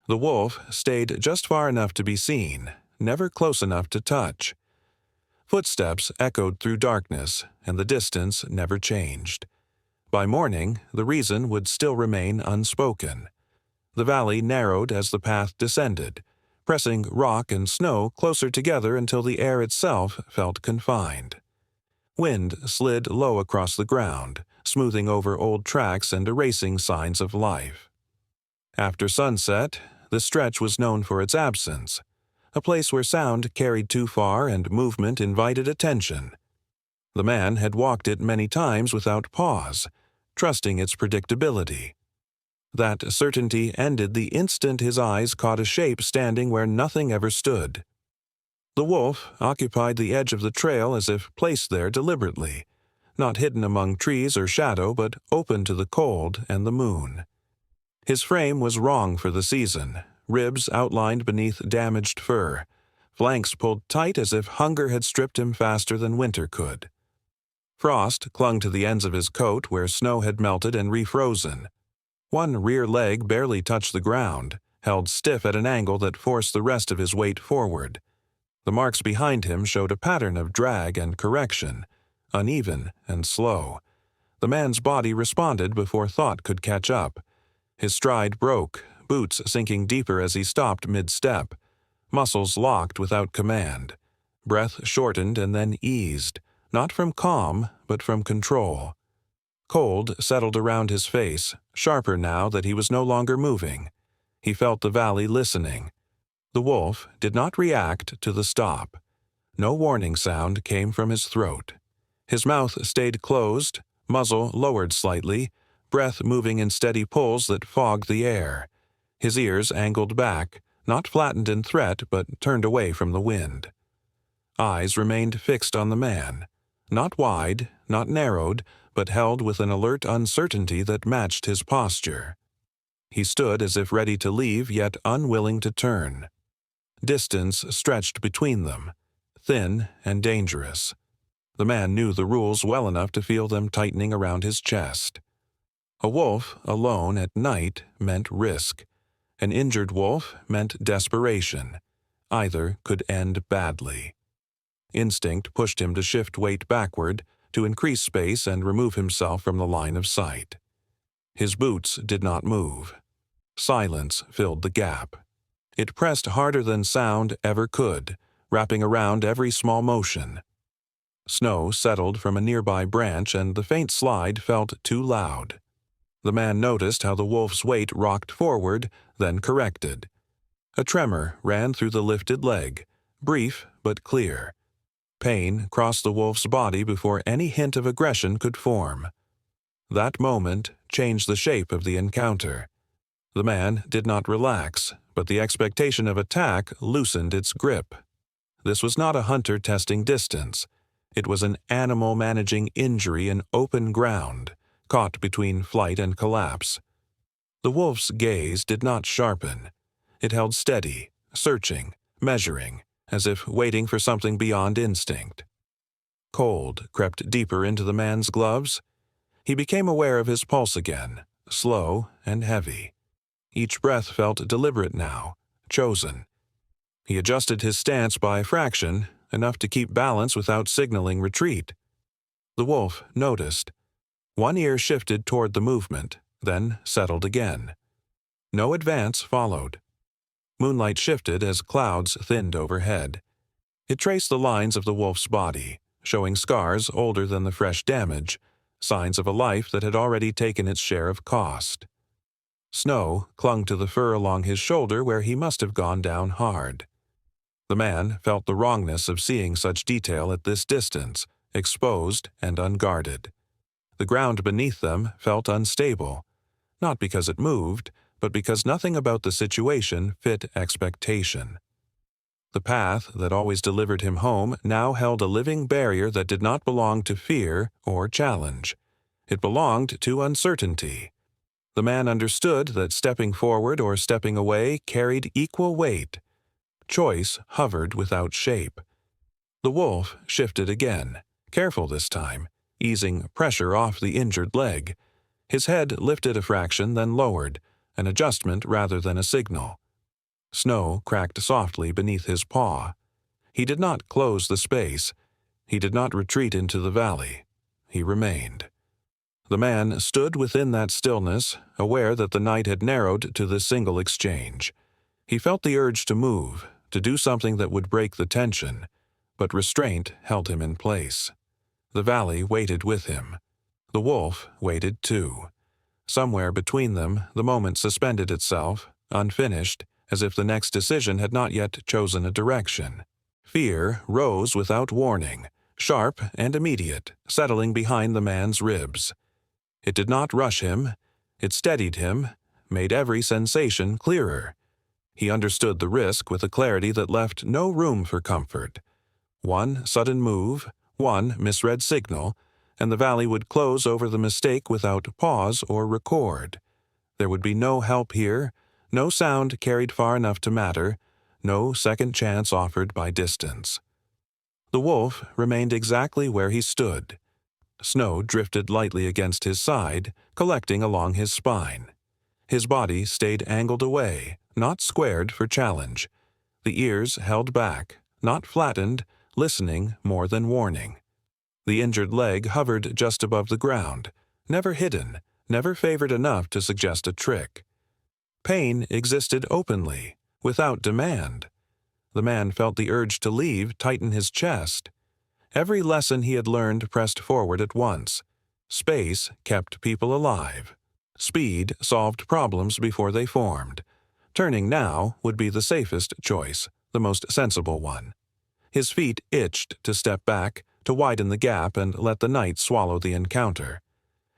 The wolf stayed just far enough to be seen, never close enough to touch. Footsteps echoed through darkness, and the distance never changed. By morning, the reason would still remain unspoken. The valley narrowed as the path descended, pressing rock and snow closer together until the air itself felt confined. Wind slid low across the ground, smoothing over old tracks and erasing signs of life. After sunset, the stretch was known for its absence, a place where sound carried too far and movement invited attention. The man had walked it many times without pause, trusting its predictability. That certainty ended the instant his eyes caught a shape standing where nothing ever stood. The wolf occupied the edge of the trail as if placed there deliberately, not hidden among trees or shadow, but open to the cold and the moon. His frame was wrong for the season, ribs outlined beneath damaged fur, flanks pulled tight as if hunger had stripped him faster than winter could. Frost clung to the ends of his coat where snow had melted and refrozen. One rear leg barely touched the ground, held stiff at an angle that forced the rest of his weight forward. The marks behind him showed a pattern of drag and correction, uneven and slow. The man's body responded before thought could catch up. His stride broke, boots sinking deeper as he stopped mid-step. Muscles locked without command. Breath shortened and then eased, not from calm, but from control. Cold settled around his face, sharper now that he was no longer moving. He felt the valley listening. The wolf did not react to the stop. No warning sound came from his throat. His mouth stayed closed, muzzle lowered slightly, breath moving in steady pulls that fogged the air. His ears angled back, not flattened in threat but turned away from the wind. Eyes remained fixed on the man, not wide, not narrowed, but held with an alert uncertainty that matched his posture. He stood as if ready to leave, yet unwilling to turn. Distance stretched between them, thin and dangerous. The man knew the rules well enough to feel them tightening around his chest. A wolf alone at night meant risk. An injured wolf meant desperation. Either could end badly. Instinct pushed him to shift weight backward, to increase space and remove himself from the line of sight. His boots did not move. Silence filled the gap. It pressed harder than sound ever could, wrapping around every small motion. Snow settled from a nearby branch and the faint slide felt too loud. The man noticed how the wolf's weight rocked forward, then corrected. A tremor ran through the lifted leg, brief but clear. Pain crossed the wolf's body before any hint of aggression could form. That moment changed the shape of the encounter. The man did not relax, but the expectation of attack loosened its grip. This was not a hunter testing distance. It was an animal managing injury in open ground, caught between flight and collapse. The wolf's gaze did not sharpen. It held steady, searching, measuring, as if waiting for something beyond instinct. Cold crept deeper into the man's gloves. He became aware of his pulse again, slow and heavy. Each breath felt deliberate now, chosen. He adjusted his stance by a fraction, enough to keep balance without signaling retreat. The wolf noticed. One ear shifted toward the movement, then settled again. No advance followed. Moonlight shifted as clouds thinned overhead. It traced the lines of the wolf's body, showing scars older than the fresh damage, signs of a life that had already taken its share of cost. Snow clung to the fur along his shoulder where he must have gone down hard. The man felt the wrongness of seeing such detail at this distance, exposed and unguarded. The ground beneath them felt unstable, not because it moved, but because nothing about the situation fit expectation. The path that always delivered him home now held a living barrier that did not belong to fear or challenge. It belonged to uncertainty. The man understood that stepping forward or stepping away carried equal weight. Choice hovered without shape. The wolf shifted again, careful this time, easing pressure off the injured leg. His head lifted a fraction, then lowered, an adjustment rather than a signal. Snow cracked softly beneath his paw. He did not close the space. He did not retreat into the valley. He remained. The man stood within that stillness, aware that the night had narrowed to this single exchange. He felt the urge to move, to do something that would break the tension, but restraint held him in place. The valley waited with him. The wolf waited too. Somewhere between them, the moment suspended itself, unfinished, as if the next decision had not yet chosen a direction. Fear rose without warning, sharp and immediate, settling behind the man's ribs. It did not rush him. It steadied him, made every sensation clearer. He understood the risk with a clarity that left no room for comfort. One sudden move, one misread signal, and the valley would close over the mistake without pause or record. There would be no help here, no sound carried far enough to matter, no second chance offered by distance. The wolf remained exactly where he stood. Snow drifted lightly against his side, collecting along his spine. His body stayed angled away, not squared for challenge. The ears held back, not flattened, listening more than warning. The injured leg hovered just above the ground, never hidden, never favored enough to suggest a trick. Pain existed openly, without demand. The man felt the urge to leave tighten his chest. Every lesson he had learned pressed forward at once. Space kept people alive. Speed solved problems before they formed. Turning now would be the safest choice, the most sensible one. His feet itched to step back, to widen the gap and let the night swallow the encounter.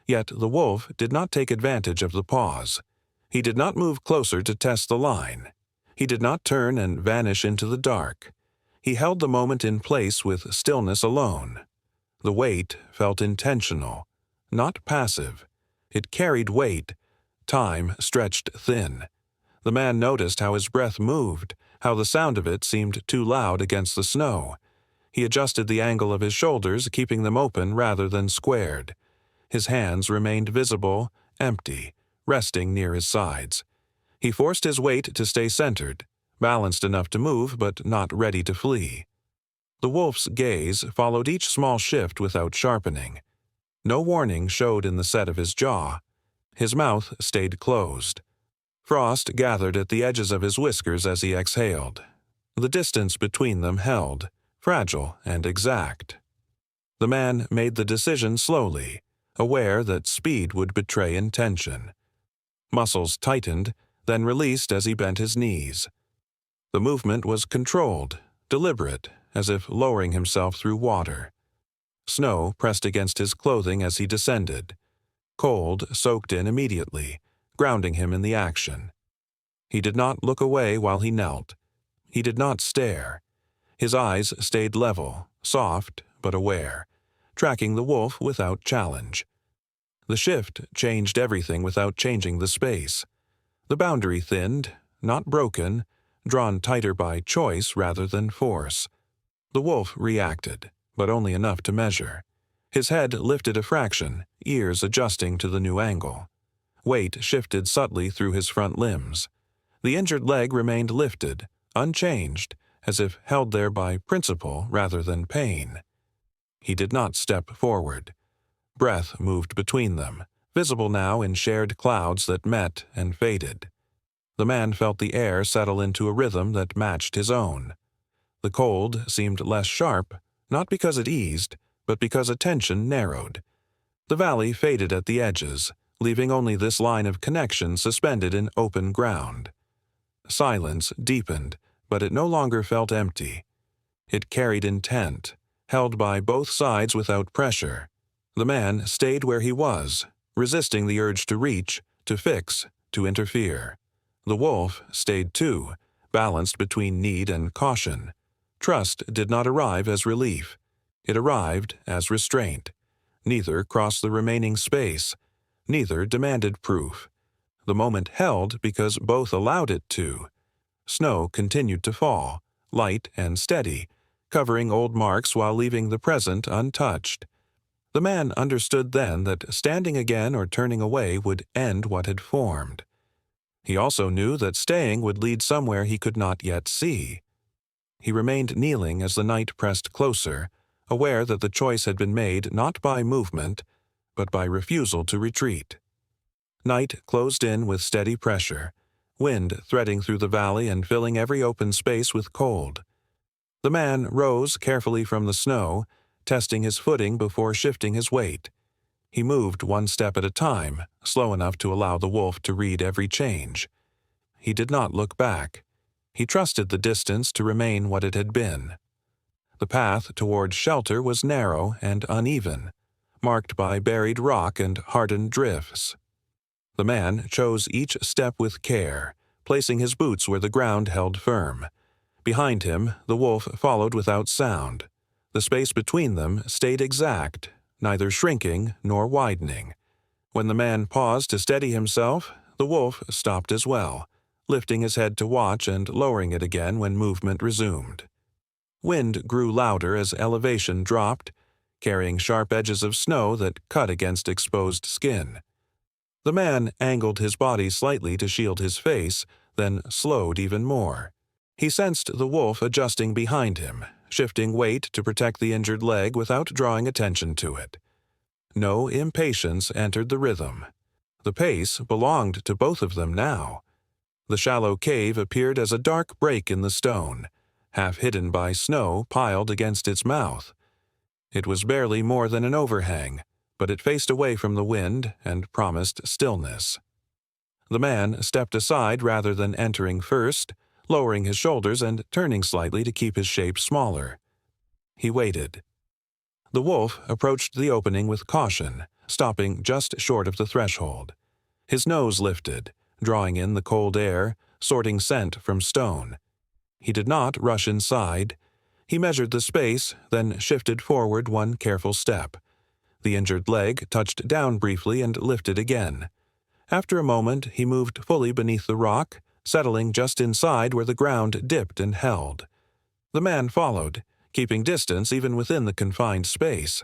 Yet the wolf did not take advantage of the pause. He did not move closer to test the line. He did not turn and vanish into the dark. He held the moment in place with stillness alone. The weight felt intentional, not passive. It carried weight. Time stretched thin. The man noticed how his breath moved, how the sound of it seemed too loud against the snow. He adjusted the angle of his shoulders, keeping them open rather than squared. His hands remained visible, empty, resting near his sides. He forced his weight to stay centered, balanced enough to move but not ready to flee. The wolf's gaze followed each small shift without sharpening. No warning showed in the set of his jaw. His mouth stayed closed. Frost gathered at the edges of his whiskers as he exhaled. The distance between them held, fragile and exact. The man made the decision slowly, aware that speed would betray intention. Muscles tightened, then released as he bent his knees. The movement was controlled, deliberate, as if lowering himself through water. Snow pressed against his clothing as he descended. Cold soaked in immediately, grounding him in the action. He did not look away while he knelt. He did not stare. His eyes stayed level, soft but aware, tracking the wolf without challenge. The shift changed everything without changing the space. The boundary thinned, not broken, drawn tighter by choice rather than force. The wolf reacted, but only enough to measure. His head lifted a fraction, ears adjusting to the new angle. Weight shifted subtly through his front limbs. The injured leg remained lifted, unchanged, as if held there by principle rather than pain. He did not step forward. Breath moved between them, visible now in shared clouds that met and faded. The man felt the air settle into a rhythm that matched his own. The cold seemed less sharp, not because it eased, but because attention narrowed. The valley faded at the edges, leaving only this line of connection suspended in open ground. Silence deepened, but it no longer felt empty. It carried intent, held by both sides without pressure. The man stayed where he was, resisting the urge to reach, to fix, to interfere. The wolf stayed too, balanced between need and caution. Trust did not arrive as relief. It arrived as restraint. Neither crossed the remaining space. Neither demanded proof. The moment held because both allowed it to. Snow continued to fall, light and steady, covering old marks while leaving the present untouched. The man understood then that standing again or turning away would end what had formed. He also knew that staying would lead somewhere he could not yet see. He remained kneeling as the night pressed closer, aware that the choice had been made not by movement, but by refusal to retreat. Night closed in with steady pressure, wind threading through the valley and filling every open space with cold. The man rose carefully from the snow, testing his footing before shifting his weight. He moved one step at a time, slow enough to allow the wolf to read every change. He did not look back. He trusted the distance to remain what it had been. The path toward shelter was narrow and uneven, marked by buried rock and hardened drifts. The man chose each step with care, placing his boots where the ground held firm. Behind him, the wolf followed without sound. The space between them stayed exact, neither shrinking nor widening. When the man paused to steady himself, the wolf stopped as well, lifting his head to watch and lowering it again when movement resumed. Wind grew louder as elevation dropped, carrying sharp edges of snow that cut against exposed skin. The man angled his body slightly to shield his face, then slowed even more. He sensed the wolf adjusting behind him, shifting weight to protect the injured leg without drawing attention to it. No impatience entered the rhythm. The pace belonged to both of them now. The shallow cave appeared as a dark break in the stone, half hidden by snow piled against its mouth. It was barely more than an overhang, but it faced away from the wind and promised stillness. The man stepped aside rather than entering first, lowering his shoulders and turning slightly to keep his shape smaller. He waited. The wolf approached the opening with caution, stopping just short of the threshold. His nose lifted, drawing in the cold air, sorting scent from stone. He did not rush inside. He measured the space, then shifted forward one careful step. The injured leg touched down briefly and lifted again. After a moment, he moved fully beneath the rock, settling just inside where the ground dipped and held. The man followed, keeping distance even within the confined space.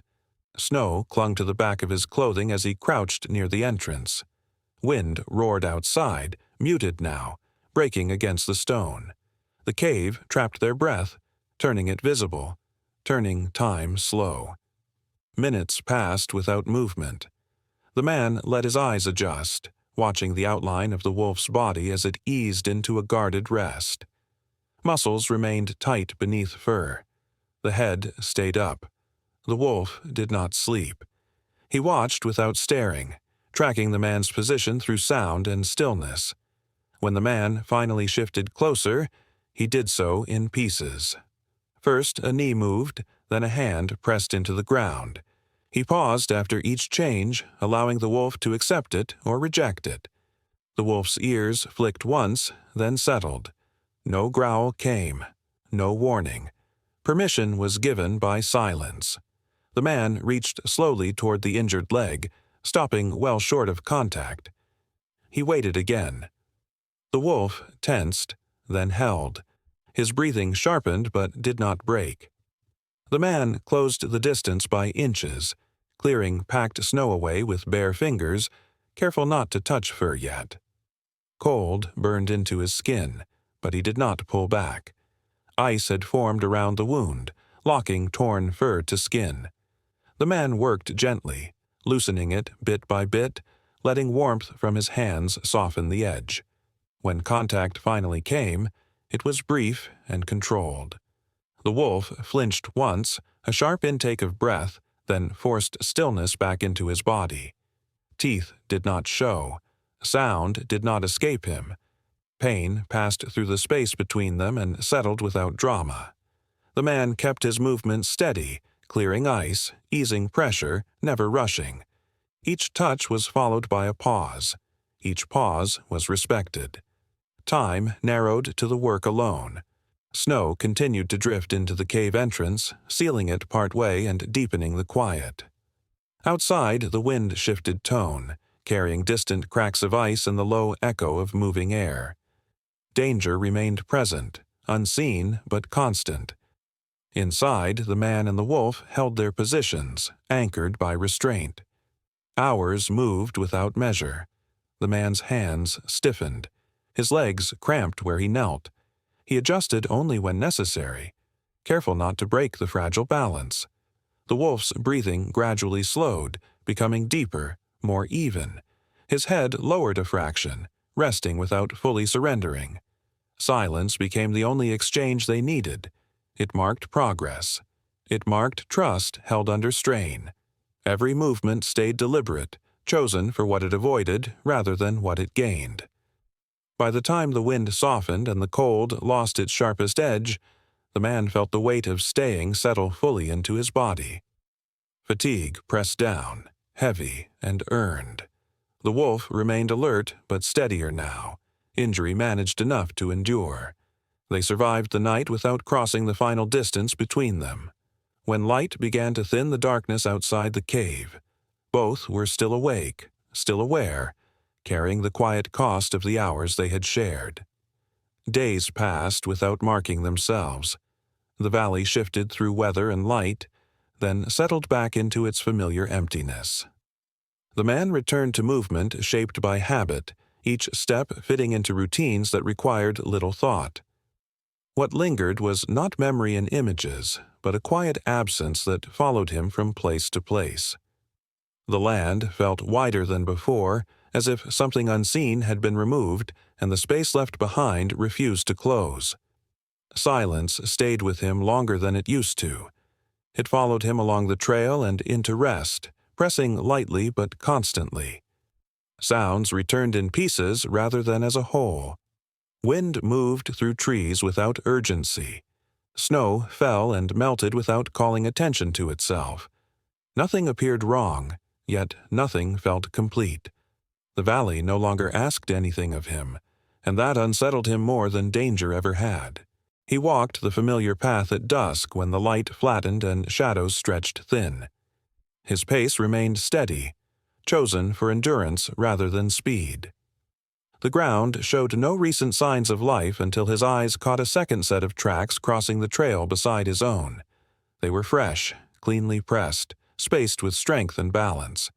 Snow clung to the back of his clothing as he crouched near the entrance. Wind roared outside, muted now, breaking against the stone. The cave trapped their breath, turning it visible, turning time slow. Minutes passed without movement. The man let his eyes adjust, watching the outline of the wolf's body as it eased into a guarded rest. Muscles remained tight beneath fur. The head stayed up. The wolf did not sleep. He watched without staring, tracking the man's position through sound and stillness. When the man finally shifted closer, he did so in pieces. First, a knee moved, then a hand pressed into the ground. He paused after each change, allowing the wolf to accept it or reject it. The wolf's ears flicked once, then settled. No growl came, no warning. Permission was given by silence. The man reached slowly toward the injured leg, stopping well short of contact. He waited again. The wolf tensed, then held. His breathing sharpened but did not break. The man closed the distance by inches, clearing packed snow away with bare fingers, careful not to touch fur yet. Cold burned into his skin, but he did not pull back. Ice had formed around the wound, locking torn fur to skin. The man worked gently, loosening it bit by bit, letting warmth from his hands soften the edge. When contact finally came, it was brief and controlled. The wolf flinched once, a sharp intake of breath, then forced stillness back into his body. Teeth did not show. Sound did not escape him. Pain passed through the space between them and settled without drama. The man kept his movement steady, clearing ice, easing pressure, never rushing. Each touch was followed by a pause. Each pause was respected. Time narrowed to the work alone. Snow continued to drift into the cave entrance, sealing it partway and deepening the quiet. Outside, the wind shifted tone, carrying distant cracks of ice and the low echo of moving air. Danger remained present, unseen but constant. Inside, the man and the wolf held their positions, anchored by restraint. Hours moved without measure. The man's hands stiffened. His legs cramped where he knelt. He adjusted only when necessary, careful not to break the fragile balance. The wolf's breathing gradually slowed, becoming deeper, more even. His head lowered a fraction, resting without fully surrendering. Silence became the only exchange they needed. It marked progress. It marked trust held under strain. Every movement stayed deliberate, chosen for what it avoided rather than what it gained. By the time the wind softened and the cold lost its sharpest edge, the man felt the weight of staying settle fully into his body. Fatigue pressed down, heavy and earned. The wolf remained alert but steadier now, injury managed enough to endure. They survived the night without crossing the final distance between them. When light began to thin the darkness outside the cave, both were still awake, still aware, carrying the quiet cost of the hours they had shared. Days passed without marking themselves. The valley shifted through weather and light, then settled back into its familiar emptiness. The man returned to movement shaped by habit, each step fitting into routines that required little thought. What lingered was not memory and images, but a quiet absence that followed him from place to place. The land felt wider than before, as if something unseen had been removed and the space left behind refused to close. Silence stayed with him longer than it used to. It followed him along the trail and into rest, pressing lightly but constantly. Sounds returned in pieces rather than as a whole. Wind moved through trees without urgency. Snow fell and melted without calling attention to itself. Nothing appeared wrong, yet nothing felt complete. The valley no longer asked anything of him, and that unsettled him more than danger ever had. He walked the familiar path at dusk when the light flattened and shadows stretched thin. His pace remained steady, chosen for endurance rather than speed. The ground showed no recent signs of life until his eyes caught a second set of tracks crossing the trail beside his own. They were fresh, cleanly pressed, spaced with strength and balance.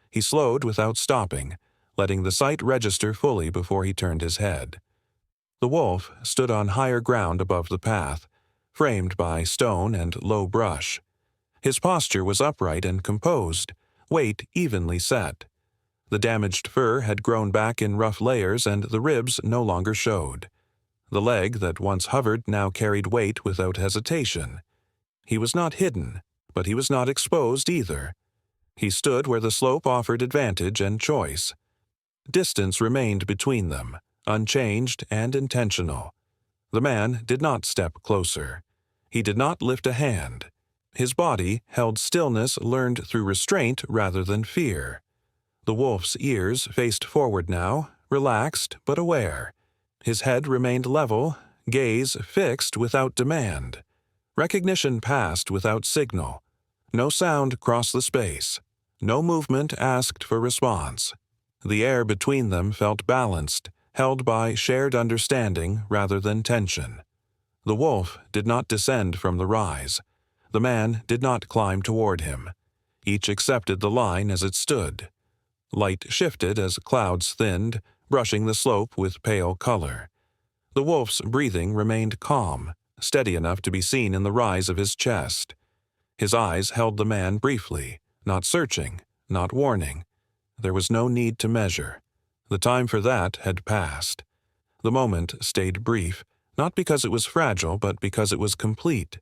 He slowed without stopping, letting the sight register fully before he turned his head. The wolf stood on higher ground above the path, framed by stone and low brush. His posture was upright and composed, weight evenly set. The damaged fur had grown back in rough layers and the ribs no longer showed. The leg that once hovered now carried weight without hesitation. He was not hidden, but he was not exposed either. He stood where the slope offered advantage and choice. Distance remained between them, unchanged and intentional. The man did not step closer. He did not lift a hand. His body held stillness learned through restraint rather than fear. The wolf's ears faced forward now, relaxed but aware. His head remained level, gaze fixed without demand. Recognition passed without signal. No sound crossed the space. No movement asked for response. The air between them felt balanced, held by shared understanding rather than tension. The wolf did not descend from the rise. The man did not climb toward him. Each accepted the line as it stood. Light shifted as clouds thinned, brushing the slope with pale color. The wolf's breathing remained calm, steady enough to be seen in the rise of his chest. His eyes held the man briefly, not searching, not warning. There was no need to measure. The time for that had passed. The moment stayed brief, not because it was fragile, but because it was complete.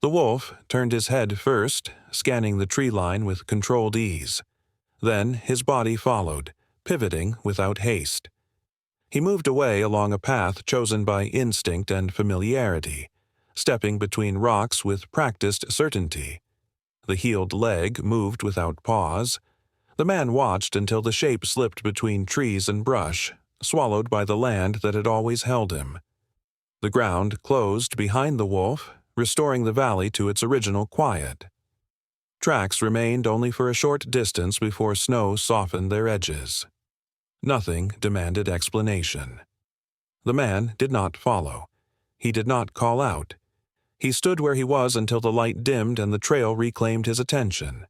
The wolf turned his head first, scanning the tree line with controlled ease. Then his body followed, pivoting without haste. He moved away along a path chosen by instinct and familiarity, stepping between rocks with practiced certainty. The healed leg moved without pause. The man watched until the shape slipped between trees and brush, swallowed by the land that had always held him. The ground closed behind the wolf, restoring the valley to its original quiet. Tracks remained only for a short distance before snow softened their edges. Nothing demanded explanation. The man did not follow. He did not call out. He stood where he was until the light dimmed and the trail reclaimed his attention.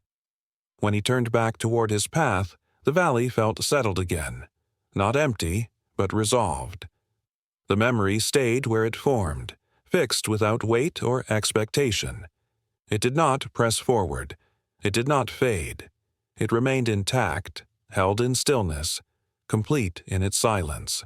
When he turned back toward his path, the valley felt settled again. Not empty, but resolved. The memory stayed where it formed, fixed without weight or expectation. It did not press forward. It did not fade. It remained intact, held in stillness, complete in its silence.